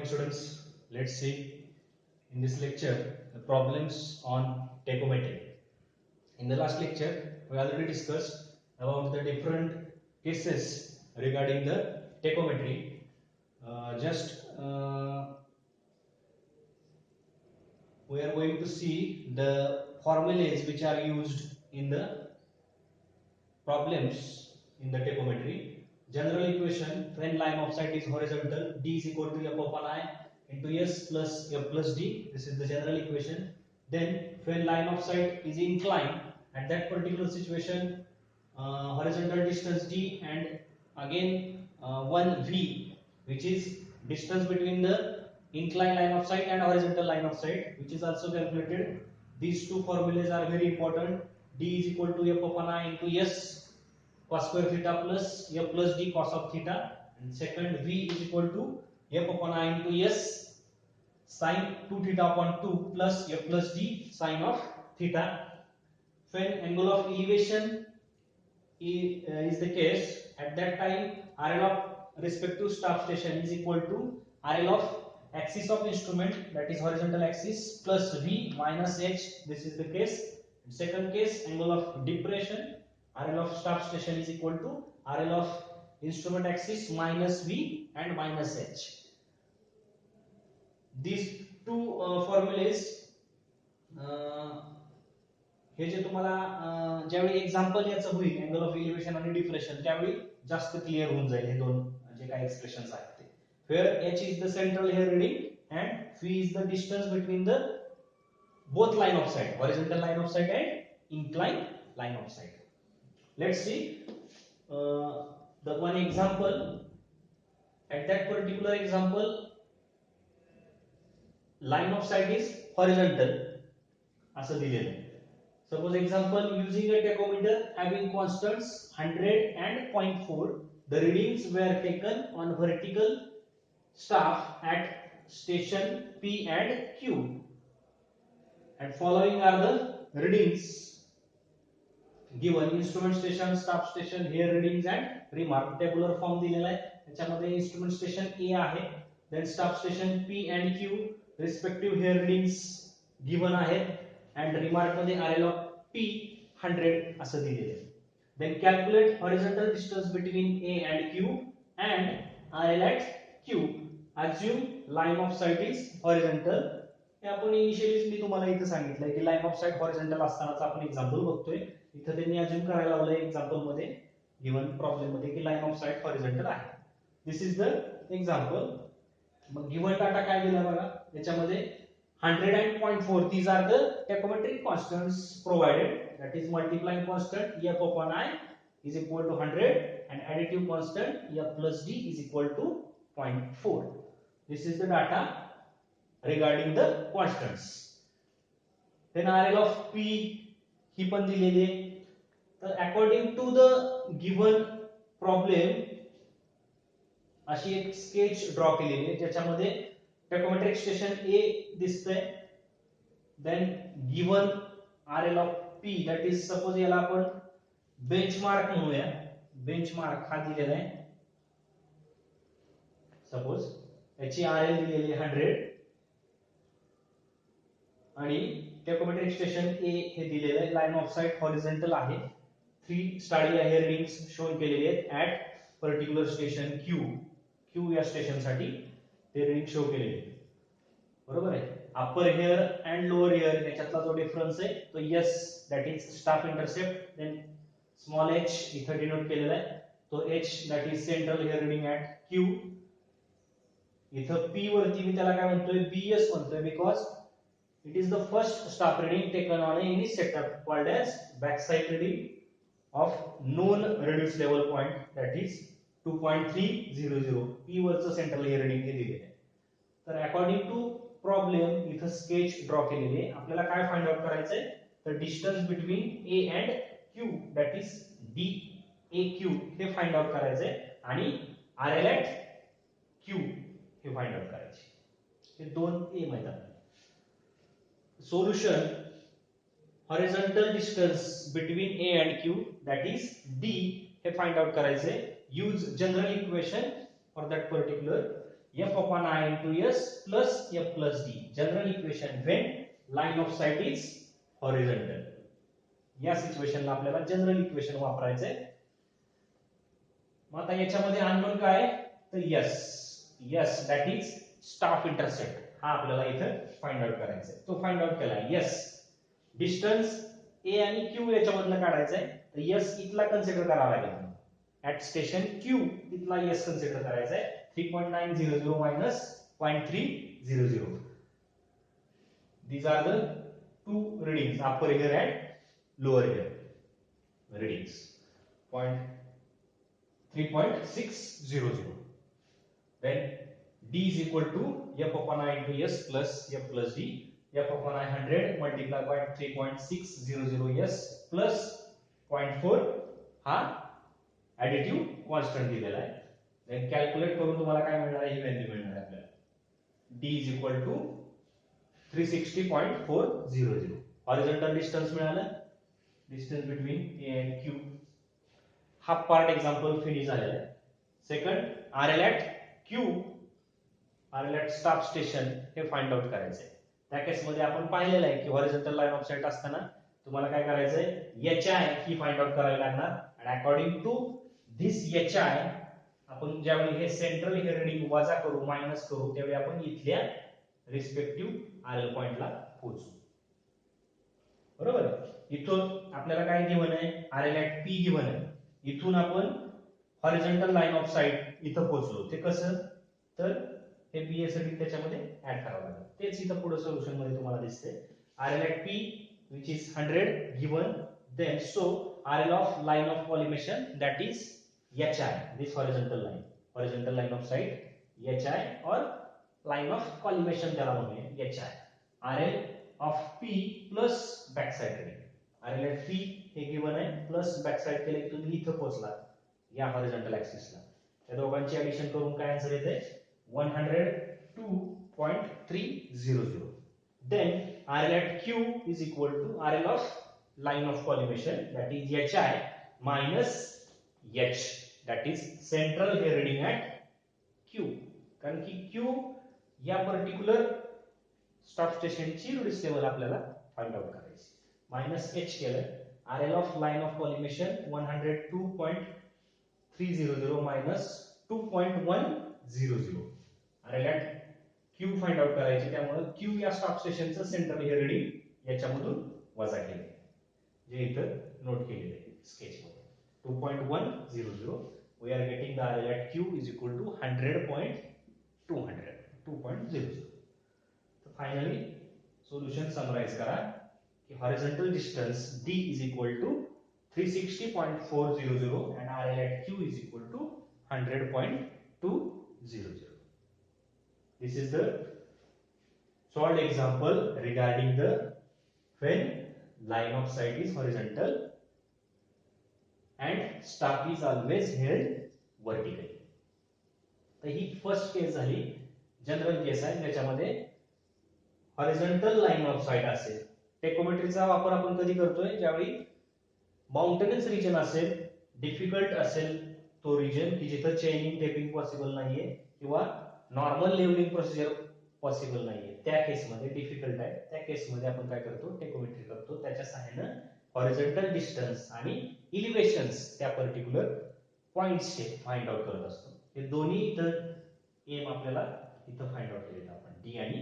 students. Let's see in this lecture the problems on tachometry. In the last lecture, we already discussed about the different cases regarding the tachometry. We are going to see the formulas which are used in the problems in the tachometry. General equation: when line of sight is horizontal, d is equal to f upon I into s plus f plus d. This is the general equation. Then when line of sight is inclined, at that particular situation, horizontal distance d and again one v, which is distance between the inclined line of sight and horizontal line of sight, which is also calculated. These two formulas are very important. D is equal to f upon I into s cos square theta plus f plus d cos of theta, and second v is equal to f upon I into s sin 2 theta upon 2 plus f plus d sin of theta. When angle of elevation is the case, at that time RL of respective staff station is equal to RL of axis of instrument, that is horizontal axis, plus v minus h. This is the case. In second case, angle of depression, RL of staff station is equal to RL of instrument axis minus v and minus h. These two formulas हे जे तुम्हाला ज्यावेळी example याचं होईल angle of elevation आणि deflection, त्यावेळी जास्त clear होऊन जाईल हे दोन जे काही एक्सप्रेशन्स आहेत ते. Where h is the central here reading and v is the distance between the both line of sight, horizontal line of sight and inclined line of sight. Let's see the one example. At that particular example, line of sight is horizontal असं दिलेलं आहे. Suppose example, using a tachometer having constants 100 and 0.4, the readings were taken on vertical staff at station P and Q, and following are the readings given. Instrument station, staff station, here readings and remark. Tabular form दिलेला आहे. त्याच्यामध्ये instrument station A आहे, then staff station P and Q respective here readings given आहेत, and remark मध्ये RL of P 100 असं दिलेलं आहे. Then calculate horizontal distance between A and Q and RL at Q. Assume line of sight is horizontal. हे आपण इनिशियलीच मी तुम्हाला इथे सांगितलंय की लाइन ऑफ साइट हॉरिझॉन्टल असतानाचा आपण एक्झाम्पल बघतोय. इथे त्यांनी अज्युम करायला लावलंय एक्झाम्पल मध्ये गिवन प्रॉब्लेम मध्ये की लाइन ऑफ साइट हॉरिझॉन्टल आहे. दिस इज द एक्झाम्पल. मग गिवन डाटा काय दिला बघा, याच्यामध्ये 100 and 0.4, these are the tachometric constants provided, that is multiplying constant f upon I is equal to 100 and additive constant f plus d is equal to 0.4. This is the data regarding the constants. Then RL of P ही पण दिलेली आहे. तर according to the given problem अशी एक sketch draw केलेली आहे ज्याच्यामध्ये tachometric station A दिसतंय, then given RL of P, that is suppose याला आपण बेंचमार्क म्हणूया. बेंचमार्क हा दिलेला आहे. सपोज याची RL दिलेली आहे 100 आणि tachometric स्टेशन A हे दिलेलं आहे. लाइन ऑफ साइट हॉरिझॉन्टल आहे. 3 स्टाडिया हेयर रिंग्स शोन केलेले आहेत ऍट पर्टिक्युलर स्टेशन Q या स्टेशन साठी ते रिंग शो केलेले, बरोबर आहे. Upper hair and lower hair याच्यातला जो डिफरन्स आहे तो s, that is staff intercept, then small h इथे डिनोट केलेला आहे, तो h that is central hair reading at Q. इथे P वरती मी त्याला काय म्हणतोय, bs म्हणतोय, because it is the first staff reading taken on any setup called as back side reading of known reduce level point, that is 2.300. P वरचं central hair reading हे दिलेलं आहे. तर अकॉर्डिंग टू प्रॉब्लेम इथं sketch draw केलेली आहे. आपल्याला काय फाइंड आउट करायचंय, तर distance between A and Q, that is DAQ हे फाइंड आउट करायचंय आणि RL at Q हे फाइंड आउट करायचे. हे दोन A माहित आहे. Solution: horizontal distance between A and Q, that is D हे फाइंड आउट करायचंय. Use general equation for that particular f upon I into s plus f plus d. General equation when line of sight is horizontal. या सिच्युएशनला आपल्याला general equation वापरायचंय. मग आता याच्यामध्ये unknown काय आहे तर yes that is staff intercept. हा आपल्याला इथं फाइंड आउट करायचा आहे. तो फाइंड आउट केला. यस डिस्टन्स ए आणि क्यू याच्यामधलं काढायचंय. तर यस इथला कन्सिडर करावा लागेल. ऍट स्टेशन क्यू तिथला यस कन्सिडर करायचा आहे. 3.900 minus 0.300. These are the two readings, upper here and lower here readings. 3.600. Then d is equal to f upon I into s plus f plus d. f upon I 100 multiplied by 3.600 s plus 0.4 हा additive constant दिलेला आहे. Then calculate करून तुम्हाला काय मिळणार आहे ही value मिळणार आहे आपल्याला. d is equal to 360.400. Horizontal distance मिळालं. Distance between A and Q. Half part example finish झालेला आहे. Second RL at Q, RL at staff station हे फाइंड आउट करायचंय. त्या केस मध्ये आपण पाहिलेलं आहे की हॉरिझॉन्टल लाईन ऑफ साइट असताना तुम्हाला काय करायचंय एच आय ही फाइंड आउट करावी लागणार. आणि according to this H I आपण ज्यावेळी हे सेंट्रल हे रीडिंग वजा करू मायनस करू त्यावेळी आपण इथल्या रिस्पेक्टिव्ह आरएल पॉइंटला पोहोचू. बरोबर आहे. इथून आपल्याला काय गिवन आहे आरएल ऍट पी गिवन आहे. इथून आपण हॉरिझॉन्टल लाईन ऑफ साइट इथं पोहोचलो. ते कसं तर हे बी साठी त्याच्यामध्ये ऍड करावं लागेल. तेच इथं पुढे सोल्युशन मध्ये तुम्हाला दिसते. RL at P which is 100 given, then so RL of line of collimation that is HI, this horizontal line of sight HI or line of collimation त्याला म्हणूया HI. RL of P plus backside reading. RL at P हे given आहे plus backside केले की तुम्ही इथं पोहोचला या horizontal axis ला. त्या दोघांची ऍडिशन करून काय आन्सर येते 102.300. Then RL at Q is equal to RL of line of collimation that is HI minus H that is central here reading at Q. कारण की Q या पर्टिक्युलर स्टॉप स्टेशनची रिड्यूस लेवल आपल्याला find out करायची. Minus H केलं. RL of line of collimation 102.300 minus 2.100. RL at Q find out करायची. त्यामुळे Q या stop स्टेशनचं सेंट्रल हे रीडिंग याच्यामधून वजा केले जे इथं नोट केलेले आहे स्केच मध्ये. 2.100 we are getting the RL at Q is equal to 200. So finally solution summarize करा की horizontal distance D is equal to 360.400 and RL at Q is equal to 100.200. This is the solved example regarding the when line of sight is horizontal and staff is always held vertically. तर ही first केस झाली. General केस आहे ज्याच्यामध्ये horizontal line of site असेल. टेकोमेट्रीचा वापर आपण कधी करतोय ज्यावेळी माउंटेनस रिजन असेल, डिफिकल्ट असेल तो रिजन की जिथे चेनिंग टेपिंग पॉसिबल नाहीये किंवा नॉर्मल लेवलिंग प्रोसिजर पॉसिबल नाहीये. त्या केसमध्ये डिफिकल्ट आहे त्या केसमध्ये आपण काय करतो टेकोमेट्री करतो. त्याच्या सहाय्याने हॉरिझॉन्टल डिस्टन्स आणि इलिव्हेशन्स त्या पर्टिक्युलर पॉइंट्सचे फाइंड आउट करत असतो. हे दोन्ही इथं एम आपल्याला इथं फाइंड आउट केलेत आपण डी आणि